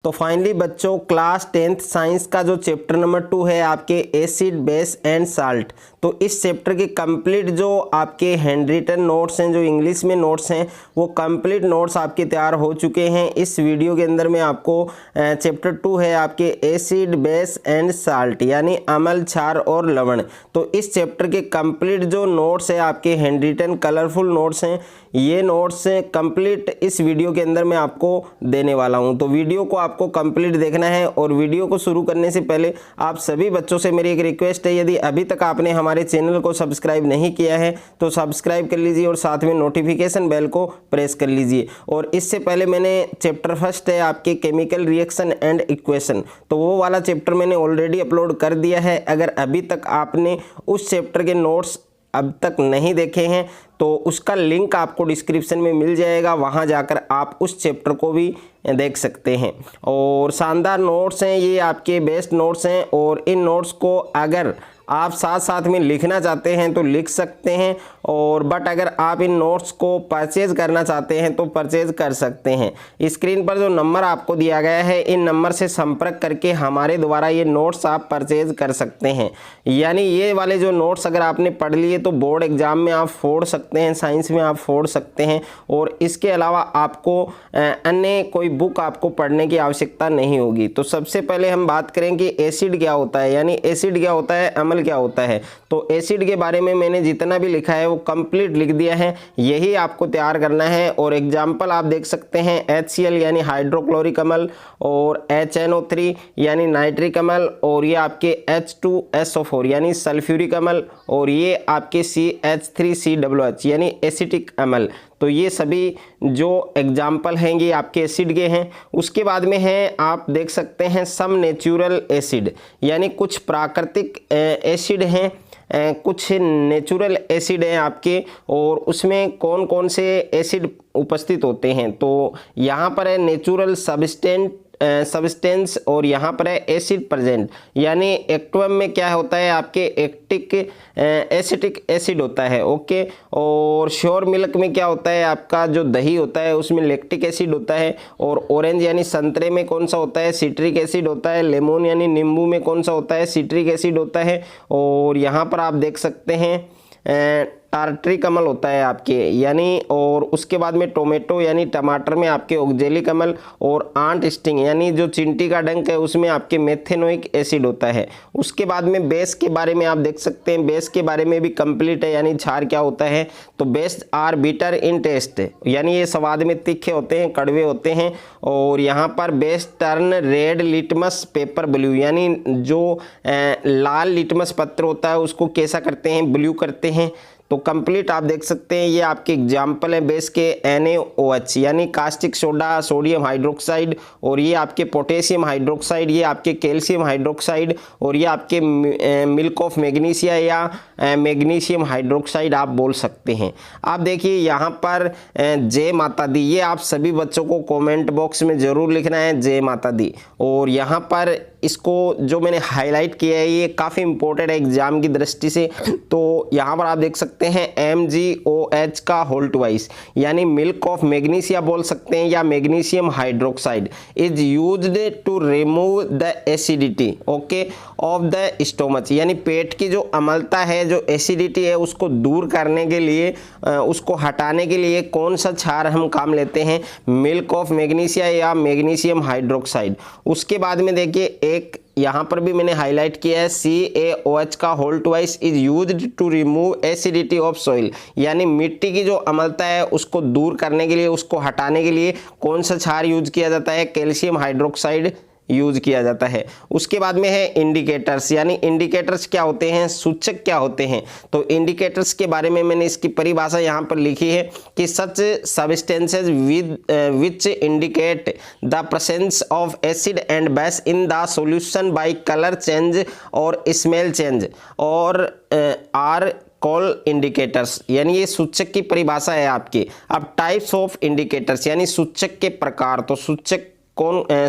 तो फाइनली बच्चों class 10th science का जो चैप्टर नंबर 2 है आपके एसिड बेस एंड साल्ट, तो इस चैप्टर के कंप्लीट जो आपके हैंड रिटन नोट्स हैं, जो इंग्लिश में नोट्स हैं, वो कंप्लीट नोट्स आपके तैयार हो चुके हैं। इस वीडियो के अंदर मैं आपको चैप्टर 2 है आपके एसिड बेस एंड साल्ट यानी अम्ल, क्षार और लवण, तो इस चैप्टर के कंप्लीट जो नोट्स है आपके हैंड रिटन कलरफुल नोट्स हैं, ये नोट्स कंप्लीट इस वीडियो के अंदर मैं आपको देने वाला हूं। तो वीडियो को आपको कंप्लीट देखना है और वीडियो को शुरू करने से पहले आप सभी बच्चों से मेरी एक रिक्वेस्ट है, यदि अभी तक आपने हमारे चैनल को सब्सक्राइब नहीं किया है तो सब्सक्राइब कर लीजिए और साथ में नोटिफिकेशन बेल को प्रेस कर लीजिए। और इससे पहले मैंने चैप्टर फर्स्ट है आपके केमिकल रिएक्शन एंड इक्वेशन, तो वो वाला चैप्टर मैंने ऑलरेडी अपलोड कर दिया है। अगर अभी तक आपने उस चैप्टर के नोट्स अब तक नहीं देखे हैं तो उसका लिंक आपको डिस्क्रिप्शन में मिल जाएगा, वहां जाकर आप उस चैप्टर को भी देख सकते हैं। और शानदार नोट्स हैं, ये आपके बेस्ट नोट्स हैं और इन नोट्स को अगर आप साथ साथ में लिखना चाहते हैं तो लिख सकते हैं, और बट अगर आप इन नोट्स को परचेज करना चाहते हैं तो परचेज कर सकते हैं। स्क्रीन पर जो नंबर आपको दिया गया है, इन नंबर से संपर्क करके हमारे द्वारा ये नोट्स आप परचेज कर सकते हैं। यानी ये वाले जो नोट्स अगर आपने पढ़ लिए तो बोर्ड एग्जाम में आप फोड़ सकते हैं, साइंस में आप फोड़ सकते हैं, और इसके अलावा आपको अन्य कोई बुक आपको पढ़ने की आवश्यकता नहीं होगी। तो सबसे पहले हम बात करें कि एसिड क्या होता है, यानी एसिड क्या होता है, अम्ल क्या होता है। तो एसिड के बारे में मैंने जितना भी लिखा है वो कंप्लीट लिख दिया है, यही आपको तैयार करना है। और एग्जांपल आप देख सकते हैं HCl यानी हाइड्रोक्लोरिक अम्ल, और HNO3 यानी नाइट्रिक अम्ल, और ये आपके H2SO4 यानी सल्फ्यूरिक अम्ल, और ये आपके CH3COOH यानी एसिटिक अम्ल। तो ये सभी जो एग्जाम्पल हैं ये आपके एसिड के हैं। उसके बाद में है आप देख सकते हैं सम नेचुरल एसिड, यानी कुछ प्राकृतिक एसिड हैं, कुछ नेचुरल एसिड हैं आपके, और उसमें कौन कौन से एसिड उपस्थित होते हैं। तो यहाँ पर है नेचुरल सब्सटेंस और यहाँ पर है एसिड प्रेजेंट, यानी एक्टुअम में क्या होता है आपके एक्टिक एसिटिक एसिड होता है, ओके। और श्योर मिल्क में क्या होता है आपका जो दही होता है उसमें लैक्टिक एसिड होता है, और ऑरेंज यानी संतरे में कौन सा होता है, सिट्रिक एसिड होता है। लेमन यानी नींबू में कौन सा होता है, सिट्रिक एसिड होता है। और यहाँ पर आप देख सकते हैं टार्ट्रिक अम्ल होता है आपके, यानी, और उसके बाद में टोमेटो यानी टमाटर में आपके ऑक्जेलिक अम्ल, और आंट स्टिंग यानी जो चिंटी का डंक है उसमें आपके मेथेनोइक एसिड होता है। उसके बाद में बेस के बारे में आप देख सकते हैं, बेस के बारे में भी कंप्लीट है, यानी क्षार क्या होता है। तो base are bitter in taste, यानी ये स्वाद में तीखे होते हैं, कड़वे होते हैं। और यहाँ पर base turn red litmus paper blue, यानी जो लाल लिटमस पत्र होता है उसको कैसा करते हैं, ब्लू करते हैं। तो कंप्लीट आप देख सकते हैं ये आपके एग्जाम्पल है बेस के NaOH यानी कास्टिक सोडा, सोडियम हाइड्रोक्साइड, और ये आपके पोटेशियम हाइड्रोक्साइड, ये आपके कैल्शियम हाइड्रोक्साइड, और ये आपके मिल्क ऑफ मैग्नीशिया या मैग्नीशियम हाइड्रोक्साइड आप बोल सकते हैं। आप देखिए यहाँ पर जय माता दी, ये आप सभी बच्चों को कमेंट बॉक्स में ज़रूर लिखना है, जय माता दी। और यहाँ पर इसको जो मैंने हाईलाइट किया है ये काफ़ी इंपॉर्टेंट है एग्जाम की दृष्टि से। तो यहाँ पर आप देख सकते हैं MgOH का होल ट्वाइस, यानी मिल्क ऑफ मैग्नीशिया बोल सकते हैं, या magnesium hydroxide is used to remove the acidity, okay, of the stomach, यानी पेट की जो अम्लता है, जो एसिडिटी है, उसको दूर करने के लिए, उसको हटाने के लिए कौन सा क्षार हम काम लेते हैं, मिल्क ऑफ मैग्नीशिया या मैग्नीशियम हाइड्रोक्साइड। उसके बाद में देखिए एक यहाँ पर भी मैंने हाईलाइट किया है CaOH का whole twice is used to remove acidity of soil, यानी मिट्टी की जो अम्लता है उसको दूर करने के लिए, उसको हटाने के लिए कौन सा क्षार यूज किया जाता है, कैल्शियम हाइड्रोक्साइड यूज किया जाता है। उसके बाद में है इंडिकेटर्स, यानी इंडिकेटर्स क्या होते हैं, सूचक क्या होते हैं। तो इंडिकेटर्स के बारे में मैंने इसकी परिभाषा यहाँ पर लिखी है कि सच substances which indicate the presence of acid and base in the solution bye colour change और स्मेल चेंज और आर कॉल इंडिकेटर्स, यानी ये सूचक की परिभाषा है आपकी। अब टाइप्स ऑफ इंडिकेटर्स यानी सूचक के प्रकार, तो सूचक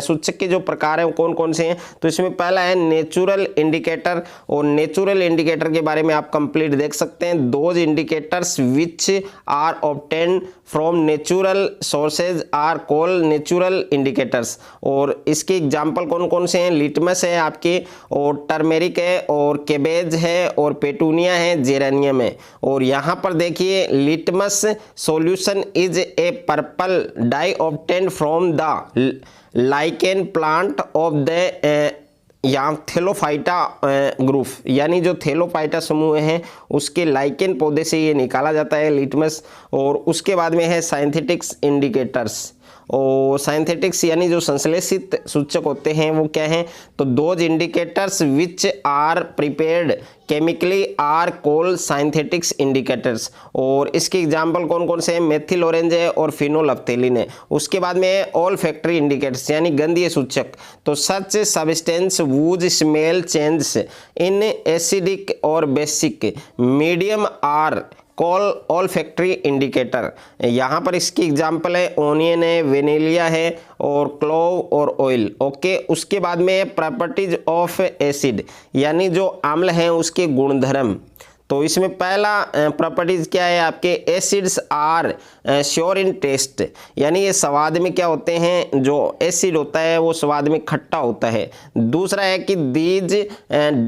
सूचक के जो प्रकार हैं वो कौन कौन से हैं। तो इसमें पहला है नेचुरल इंडिकेटर, और नेचुरल इंडिकेटर के बारे में आप कंप्लीट देख सकते हैं। Those indicators which are obtained from natural sources are called natural indicators. और इसके एग्जाम्पल कौन कौन से हैं, लिटमस है आपके, और टर्मेरिक है, और केबेज है, और पेटूनिया है, जेरेनियम है। और यहाँ पर देखिए litmus solution is a purple dye obtained from the lichen plant of the यहाँ थेलोफाइटा ग्रुप, यानी जो थेलोफाइटा समूह है उसके लाइकेन पौधे से ये निकाला जाता है लिटमस। और उसके बाद में है साइंथेटिक्स इंडिकेटर्स, और साइंथेटिक्स यानी जो संश्लेषित सूचक होते हैं वो क्या हैं, तो those indicators which are prepared chemically are called synthetics indicators. और इसके एग्जाम्पल कौन कौन से हैं, मेथिल ऑरेंज है और फिनोल्फ्थेलिन है। उसके बाद में है ऑल फैक्ट्री इंडिकेटर्स यानी गंधीय सूचक, तो such substance whose smell change in acidic और basic medium are call olfactory indicator. यहाँ पर इसकी एग्जाम्पल है ओनियन है, वेनिलिया है, और क्लोव और ऑयल। ओके, उसके बाद में प्रॉपर्टीज ऑफ एसिड यानी जो अम्ल हैं उसके गुणधर्म। तो इसमें पहला प्रॉपर्टीज क्या है आपके, acids are sure in taste, यानी ये स्वाद में क्या होते हैं, जो एसिड होता है वो स्वाद में खट्टा होता है। दूसरा है कि these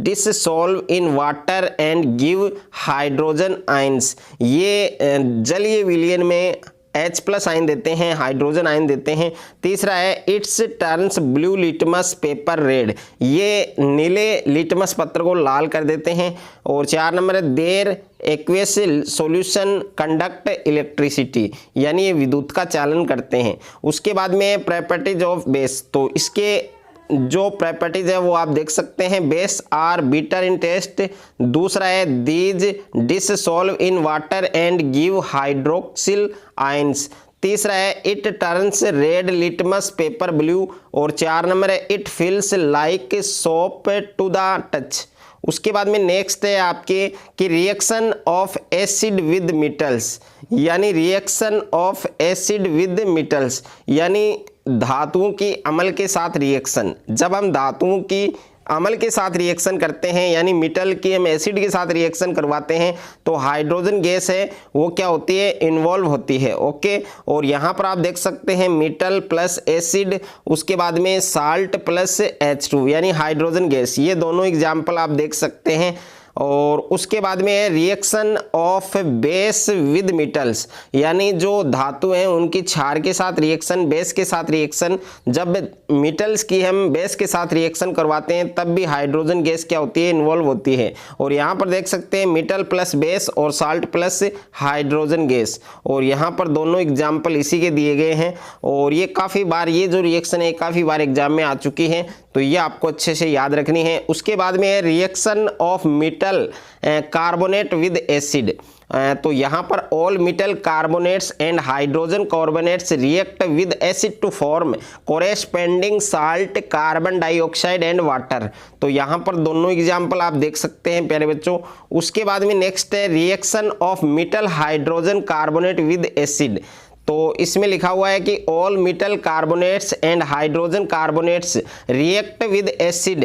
dissolve in water and give hydrogen ions, ये जलीय विलयन में H+ आयन देते हैं, हाइड्रोजन आयन देते हैं। तीसरा है it's turns blue litmus paper red, ये नीले लिटमस पत्र को लाल कर देते हैं। और 4 नंबर है देर एक्वेस सॉल्यूशन कंडक्ट इलेक्ट्रिसिटी, यानी ये विद्युत का चालन करते हैं। उसके बाद में प्रॉपर्टीज ऑफ बेस, तो इसके जो प्रॉपर्टीज है वो आप देख सकते हैं, base are bitter in taste. दूसरा है these dissolve in water and give hydroxyl ions. तीसरा है it turns red litmus paper blue. और 4 नंबर है it feels like soap to the touch. उसके बाद में नेक्स्ट है आपके कि reaction of acid with metals, यानी reaction of acid with metals यानी धातुओं की अम्ल के साथ रिएक्शन। जब हम धातुओं की अम्ल के साथ रिएक्शन करते हैं यानी मेटल की हम एसिड के साथ रिएक्शन करवाते हैं तो हाइड्रोजन गैस है वो क्या होती है, इन्वॉल्व होती है। ओके, और यहाँ पर आप देख सकते हैं मेटल प्लस एसिड, उसके बाद में साल्ट प्लस H2 यानी हाइड्रोजन गैस, ये दोनों एग्जाम्पल आप देख सकते हैं। और उसके बाद में है reaction of base with metals, यानी जो धातु हैं उनकी क्षार के साथ रिएक्शन, बेस के साथ रिएक्शन। जब मेटल्स की हम बेस के साथ रिएक्शन करवाते हैं तब भी हाइड्रोजन गैस क्या होती है, इन्वॉल्व होती है। और यहाँ पर देख सकते हैं मेटल प्लस बेस और साल्ट प्लस हाइड्रोजन गैस, और यहाँ पर दोनों एग्जाम्पल इसी के दिए गए हैं। और ये काफ़ी बार ये जो रिएक्शन है काफ़ी बार एग्जाम में आ चुकी है, तो ये आपको अच्छे से याद रखनी है। उसके बाद में है reaction of metal carbonate with acid, तो यहाँ पर all metal carbonates and hydrogen carbonates react with acid to form corresponding salt carbon dioxide and water. तो यहाँ पर दोनों एग्जाम्पल आप देख सकते हैं प्यारे बच्चों। उसके बाद में नेक्स्ट है reaction of metal hydrogen carbonate with acid, तो इसमें लिखा हुआ है कि all metal carbonates and hydrogen carbonates react with acid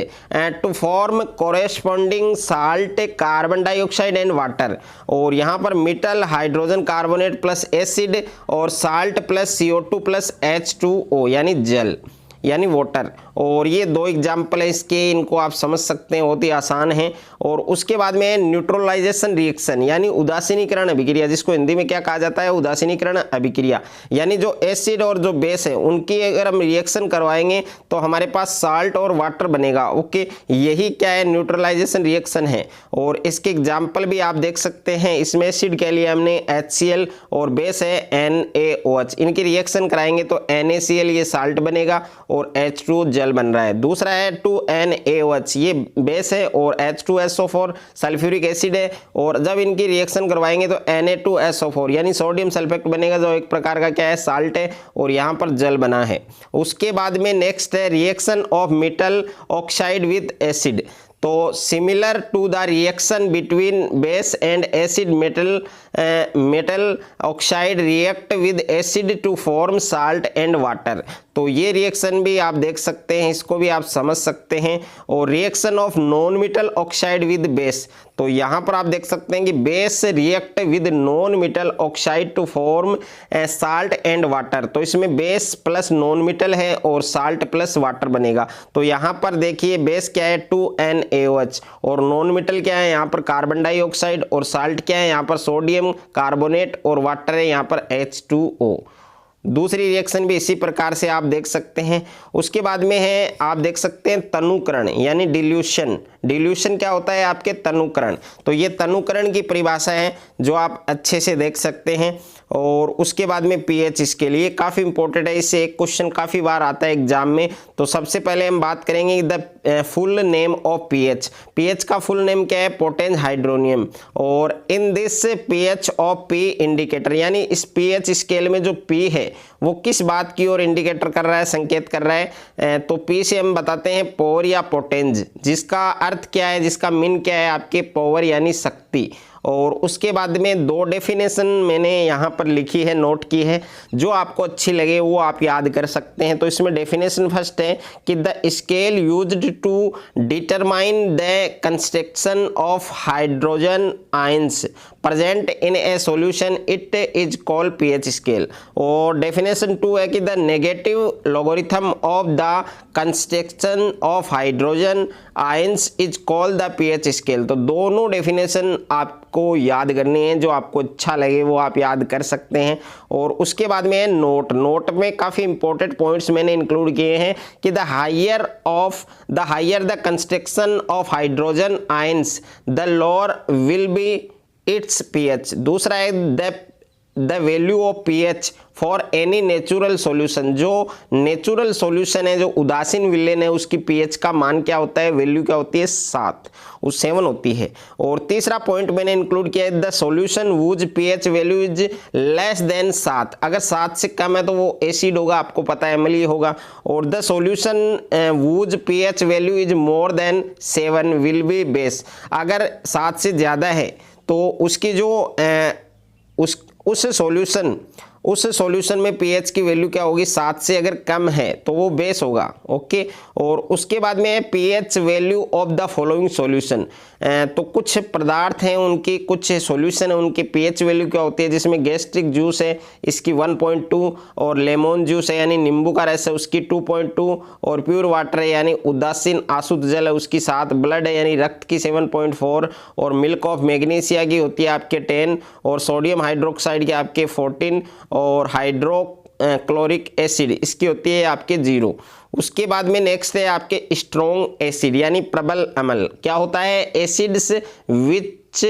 to form corresponding salt carbon dioxide and water. और यहाँ पर metal hydrogen carbonate plus acid और salt plus CO2 plus H2O यानी जल यानी वाटर। और ये दो एग्जाम्पल है इसके, इनको आप समझ सकते हैं, बहुत ही आसान है। और उसके बाद में न्यूट्रलाइजेशन रिएक्शन यानी उदासीनीकरण अभिक्रिया, जिसको हिंदी में क्या कहा जाता है, उदासीनीकरण अभिक्रिया। यानी जो एसिड और जो बेस है उनकी अगर हम रिएक्शन करवाएंगे तो हमारे पास साल्ट और वाटर बनेगा। ओके, यही क्या है, न्यूट्रलाइजेशन रिएक्शन है। और इसके एग्जाम्पल भी आप देख सकते हैं, इसमें एसिड के लिए हमने HCl और बेस है NaOH, इनकी रिएक्शन कराएंगे तो NaCl ये साल्ट बनेगा और H2 जल बन रहा है। दूसरा है 2NaOH, ये बेस है, और H2SO4 सल्फ्यूरिक एसिड है। और जब इनकी रिएक्शन करवाएंगे तो Na2SO4 यानी सोडियम सल्फेट बनेगा, जो एक प्रकार का क्या है, साल्ट है, और यहाँ पर जल बना है। उसके बाद में नेक्स्ट है reaction of metal oxide with acid, तो similar to the reaction between base and acid metal oxide react with acid to form salt and water. तो ये रिएक्शन भी आप देख सकते हैं, इसको भी आप समझ सकते हैं। और reaction of non metal oxide with base, तो यहाँ पर आप देख सकते हैं कि base react with non metal oxide to form salt and water. तो इसमें बेस प्लस नॉन मेटल है और साल्ट प्लस वाटर बनेगा। तो यहाँ पर देखिए बेस क्या है 2NaOH और नॉन मेटल क्या है यहाँ पर कार्बन डाइऑक्साइड और साल्ट क्या है यहाँ पर सोडियम कार्बोनेट और वाटर है यहाँ पर H2O। दूसरी रिएक्शन भी इसी प्रकार से आप देख सकते हैं। उसके बाद में है आप देख सकते हैं तनुकरण यानी डिल्यूशन। डिल्यूशन क्या होता है आपके तनुकरण, तो ये तनुकरण की परिभाषा है जो आप अच्छे से देख सकते हैं। और उसके बाद में पीएच इसके लिए काफ़ी इंपॉर्टेंट है, इससे एक क्वेश्चन काफ़ी बार आता है एग्जाम में। तो सबसे पहले हम बात करेंगे the full name of pH. PH का फुल नेम क्या है? Potence hydronium. और in this pH of P indicator, यानी इस पीएच स्केल में जो पी है वो किस बात की ओर इंडिकेटर कर रहा है, संकेत कर रहा है? तो पी से हम बताते हैं पावर या पोटेंस, जिसका अर्थ क्या है, जिसका मीन क्या है आपके पावर यानी शक्ति। और उसके बाद में दो डेफिनेशन मैंने यहाँ पर लिखी है, नोट की है, जो आपको अच्छी लगे वो आप याद कर सकते हैं। तो इसमें डेफिनेशन फर्स्ट है कि the scale used to determine the construction of hydrogen ions present in a solution it is called pH scale. और डेफिनेशन 2 है कि the negative logarithm of the construction of hydrogen ions is called the pH scale. तो दोनों definition आपको याद करनी है, जो आपको अच्छा लगे वो आप याद कर सकते हैं। और उसके बाद में है नोट। नोट में काफ़ी इंपॉर्टेंट पॉइंट्स मैंने इंक्लूड किए हैं कि the higher the construction of hydrogen ions the lower will be its pH. दूसरा है the value of pH for any natural solution. जो नेचुरल सॉल्यूशन है, जो उदासीन विलेन है, उसकी पीएच का मान क्या होता है, वैल्यू क्या होती है? 7 होती है। और तीसरा पॉइंट मैंने इंक्लूड किया है the solution whose pH value is less then 7। अगर 7 से कम है तो वो एसिड होगा, आपको पता है अम्लीय होगा। और the solution whose pH value is more than 7 will be base. अगर 7 से ज़्यादा है तो उसकी जो उस सॉल्यूशन में पीएच की वैल्यू क्या होगी? 7 से अगर कम है तो वो बेस होगा। ओके। और उसके बाद में है pH value of the following solution. तो कुछ पदार्थ हैं उनकी, कुछ सॉल्यूशन है उनकी पीएच वैल्यू क्या होती है, जिसमें गैस्ट्रिक जूस है इसकी 1.2 और लेमन जूस है यानी नींबू का रस है उसकी 2.2 और प्योर वाटर है यानी उदासीन आशुद्ध जल है उसकी 7, ब्लड है यानी रक्त की 7.4 और मिल्क ऑफ मैग्नीशिया की होती है आपके 10 और सोडियम हाइड्रोक्साइड की आपके 14 और हाइड्रोक्लोरिक एसिड इसकी होती है आपके 0। उसके बाद में नेक्स्ट है आपके स्ट्रॉन्ग एसिड यानी प्रबल अम्ल। क्या होता है? Acids which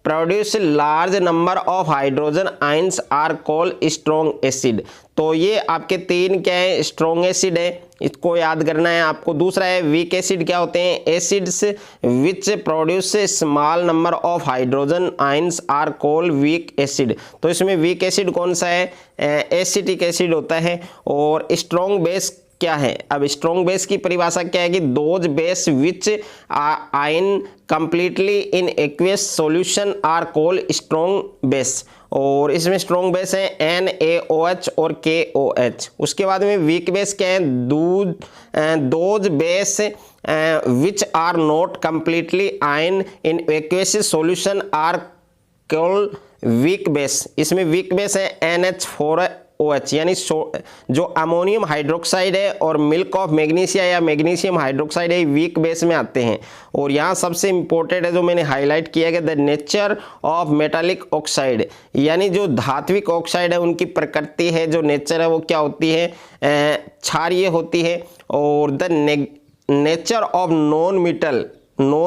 produce large number of hydrogen ions are called strong acid. तो ये आपके 3 क्या है? स्ट्रॉन्ग एसिड है, इसको याद करना है आपको। दूसरा है वीक एसिड। क्या होते हैं? Acids which produce small number of hydrogen ions are called weak acid. तो इसमें वीक एसिड कौन सा है? एसिटिक एसिड होता है। और स्ट्रॉन्ग बेस क्या है? अब स्ट्रॉन्ग बेस की परिभाषा क्या है कि those base which ion completely in aqueous solution are called strong base. और इसमें स्ट्रॉन्ग बेस है NaOH और KOH। उसके बाद में वीक बेस क्या है? Those base which are not completely ion in aqueous solution are called weak base. इसमें वीक बेस है NH4OH यानी जो अमोनियम हाइड्रोक्साइड है और मिल्क ऑफ मैग्नीशिया या मैग्नीशियम हाइड्रोक्साइड है, वीक बेस में आते हैं। और यहाँ सबसे इंपॉर्टेंट है जो मैंने हाईलाइट किया है the nature of metallic oxide, यानी जो धात्विक ऑक्साइड है उनकी प्रकृति है, जो नेचर है वो क्या होती है? क्षारीय होती है। और the nature of non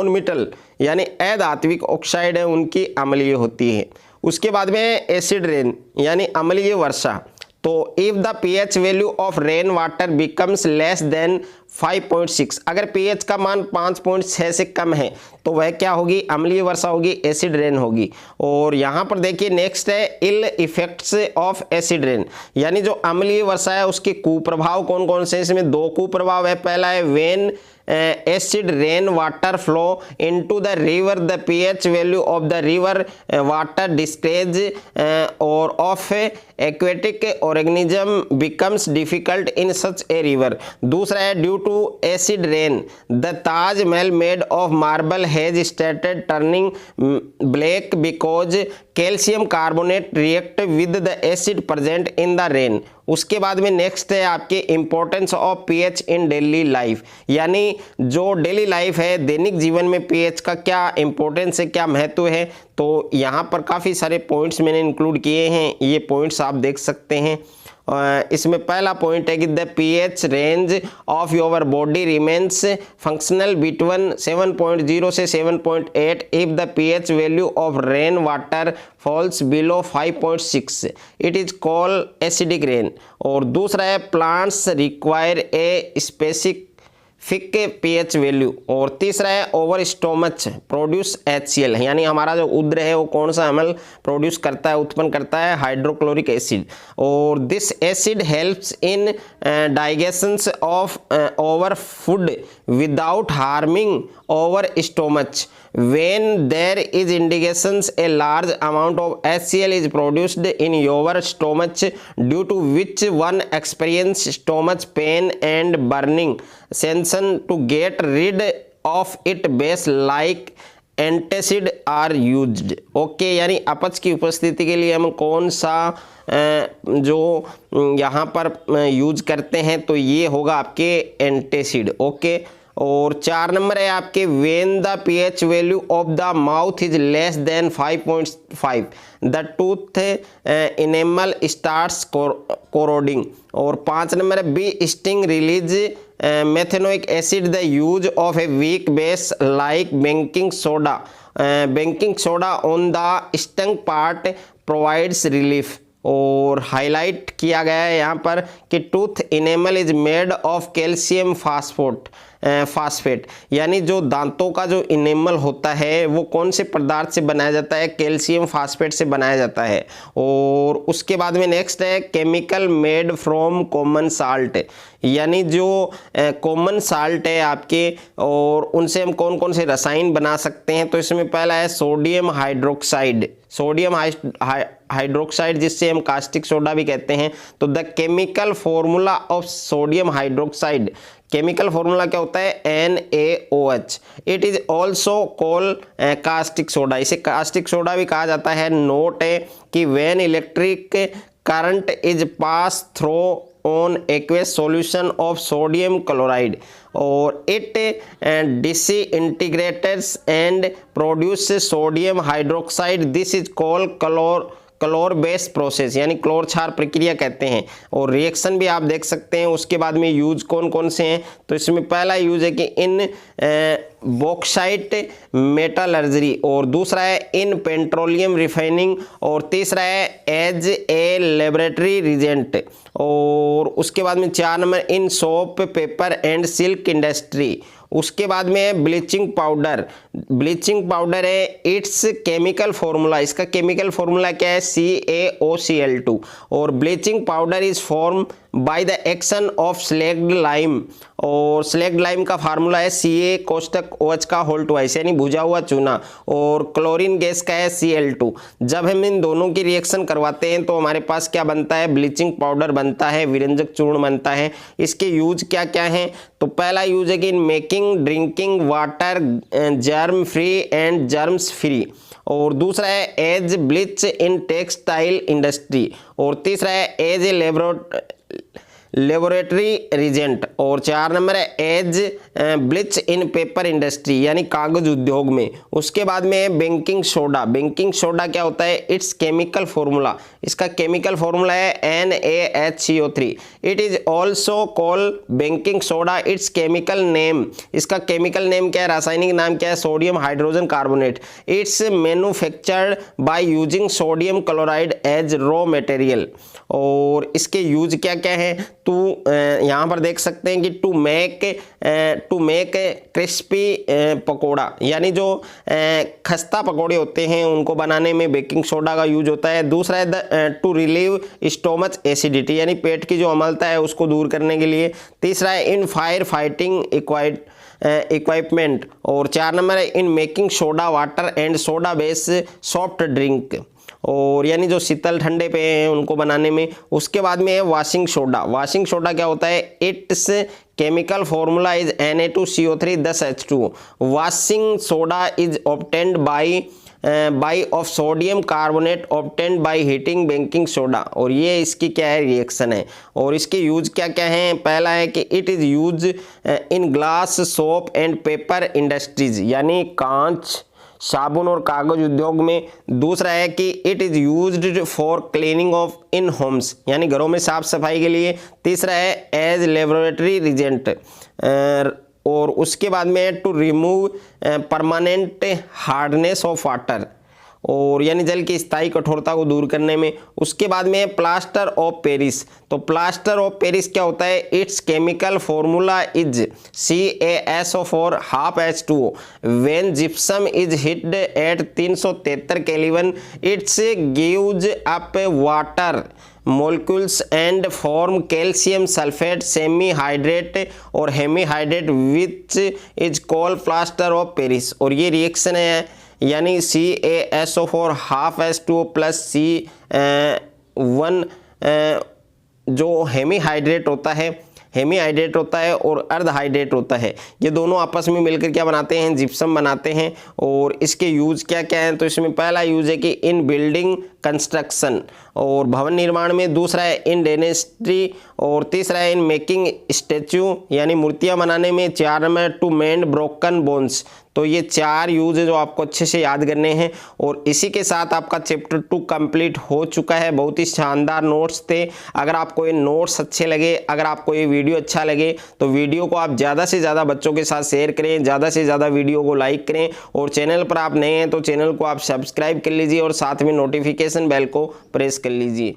metal यानी अधात्विक ऑक्साइड है उनकी अम्लीय होती है। उसके बाद में एसिड रेन यानी अम्लीय वर्षा। तो if the pH value of rain water becomes less than 5.6। अगर pH का मान 5.6 से कम है तो वह क्या होगी, अम्लीय वर्षा होगी, एसिड रेन होगी। और यहाँ पर देखिए नेक्स्ट है ill effects of acid rain, यानी जो अम्लीय वर्षा है उसके कुप्रभाव कौन कौन से, इसमें दो कुप्रभाव है। पहला है when acid rain water flow into the river, the pH value of the river water decrease or of aquatic organism becomes difficult in such a river। दूसरा है due to acid rain the Taj Mahal made of marble has started turning black because calcium carbonate react with the acid present in the rain। उसके बाद में next है आपके importance of pH in daily life, यानी जो daily life है दैनिक जीवन में पीएच का क्या इंपॉर्टेंस है, क्या महत्व है। तो यहाँ पर काफ़ी सारे पॉइंट्स मैंने इंक्लूड किए हैं, ये पॉइंट्स आप देख सकते हैं। इसमें पहला पॉइंट है कि the pH range of your body remains functional between 7.0 से 7.8 if the pH value of rain water falls below 5.6 it is called acidic rain. और दूसरा है plants require a specific pH value. और तीसरा है ओवर स्टोमच प्रोड्यूस HCl, यानी हमारा जो उद्र है वो कौन सा अम्ल प्रोड्यूस करता है, उत्पन्न करता है, हाइड्रोक्लोरिक एसिड। और this acid helps in digestions of over food without harming over stomach। when there is indications a large amount of HCl is produced in your stomach due to which one experience stomach pain and burning sensation to get rid of it base like antacid are used. Okay, यानी अपच की उपस्थिति के लिए हम कौन सा जो यहाँ पर यूज करते हैं, तो ये होगा आपके एंटासिड। ओके, और 4 नंबर है आपके when the pH value of the mouth is less than 5.5 the tooth enamel starts corroding. और 5 नंबर है bee sting release methanoic acid the use of a weak base like baking soda on the stung part provides relief. और highlight किया गया है यहाँ पर कि tooth enamel is made of calcium phosphate, यानी जो दांतों का जो इनेमल होता है वो कौन से पदार्थ से बनाया जाता है, कैल्शियम फास्फेट से बनाया जाता है। और उसके बाद में नेक्स्ट है chemical made from common salt, यानी जो कॉमन साल्ट है आपके और उनसे हम कौन कौन से रसायन बना सकते हैं। तो इसमें पहला है सोडियम हाइड्रोक्साइड जिससे हम कास्टिक सोडा भी कहते हैं। तो the chemical formula of sodium hydroxide, chemical formula क्या होता है, NaOH। It is also called caustic soda, इसे कास्टिक सोडा भी कहा जाता है। नोट है कि when electric current is pass through on aqueous solution of sodium chloride or it disintegrates and produces sodium hydroxide, this is called chlor base process, यानी chlor क्षार प्रक्रिया कहते हैं। और रिएक्शन भी आप देख सकते हैं। उसके बाद में यूज कौन कौन से हैं, तो इसमें पहला यूज है कि इन बॉक्साइट मेटालर्जरी, और दूसरा है इन पेट्रोलियम रिफाइनिंग, और तीसरा है एज ए लेबोरेटरी रिजेंट। और उसके बाद में 4 number in soap paper and silk industry. उसके बाद में है ब्लीचिंग पाउडर है इट्स केमिकल फॉर्मूला, इसका केमिकल फॉर्मूला क्या है, CaOCl2। और bleaching powder is form by the action of slagged lime, और स्लैग्ड लाइम का फार्मूला है CaOH का होल ट्वाइस, यानी भुजा हुआ चूना। और क्लोरीन गैस का है Cl2। जब हम इन दोनों की रिएक्शन करवाते हैं तो हमारे पास क्या बनता है, ब्लीचिंग पाउडर बनता है, विरंजक चूर्ण बनता है। इसके यूज क्या क्या हैं, तो पहला यूज है कि in making drinking water germ free and germs free. और दूसरा है as bleach in textile industry. और तीसरा है एज ए लेबोरेटरी रिजेंट। और 4 नंबर है as bleach in paper industry, यानी कागज उद्योग में। उसके बाद में है बेकिंग सोडा क्या होता है, इट्स केमिकल फॉर्मूला, इसका केमिकल फॉर्मूला है NaHCO3। It is also called baking soda, it's chemical name, इसका केमिकल नेम क्या है, रासायनिक नाम क्या है, sodium hydrogen carbonate. It's manufactured by using sodium chloride as raw material. और इसके यूज क्या क्या है, यहाँ पर देख सकते हैं कि टू मेक क्रिस्पी पकोड़ा, यानी जो खस्ता पकोड़े होते हैं उनको बनाने में बेकिंग सोडा का यूज होता है। दूसरा है टू रिलीव स्टोमच एसिडिटी, यानी पेट की जो अम्लता है उसको दूर करने के लिए। तीसरा है इन फायर फाइटिंग इक्विपमेंट, और 4 नंबर है in making soda water and soda base soft drink, और यानी जो शीतल ठंडे पे हैं उनको बनाने में। उसके बाद में है वाशिंग सोडा। वाशिंग सोडा क्या होता है? It's chemical formula is Na2CO3 10H2। Washing soda is obtained by of sodium carbonate obtained by heating baking soda, और ये इसकी क्या है? रिएक्शन है। और इसके यूज क्या क्या हैं? पहला है कि it is use in glass soap and paper industries, यानी कांच, साबुन और कागज उद्योग में। दूसरा है कि it is used for cleaning of in Holmes, यानी घरों में साफ सफाई के लिए। तीसरा है एज लेबोरेटरी रिजेंट, और उसके बाद में है to remove permanent hardness of water, और यानी जल की स्थायी कठोरता को दूर करने में। उसके बाद में है प्लास्टर ऑफ पेरिस। तो प्लास्टर ऑफ पेरिस क्या होता है? It's chemical formula is CaSO4 half H2O। When gypsum is heated at 373 kelvin its gives up water molecules and form calcium sulphate semihydrate और hemihydrate which is called plaster of Paris. और ये reaction है, यानी CaSO4 half H2O plus C1 जो Hemy hydrate होता है और अर्ध हाइड्रेट होता है, ये दोनों आपस में मिलकर क्या बनाते हैं? जिप्सम बनाते हैं। और इसके यूज क्या क्या हैं? तो इसमें पहला यूज है कि इन बिल्डिंग कंस्ट्रक्शन और भवन निर्माण में। दूसरा है इन डेंटिस्ट्री, और तीसरा है इन मेकिंग स्टैचू, यानी मूर्तियां बनाने में। 4 में टू मेंड ब्रोकन बोन्स। तो ये 4 यूज है जो आपको अच्छे से याद करने हैं। और इसी के साथ आपका चैप्टर 2 कंप्लीट हो चुका है। बहुत ही शानदार नोट्स थे। अगर आपको ये नोट्स अच्छे लगे, अगर आपको ये वीडियो अच्छा लगे, तो वीडियो को आप ज़्यादा से ज़्यादा बच्चों के साथ शेयर करें, ज़्यादा से ज़्यादा वीडियो को लाइक करें, और चैनल पर आप नए हैं तो चैनल को आप सब्सक्राइब कर लीजिए और साथ में नोटिफिकेशन बेल को प्रेस कर लीजिए।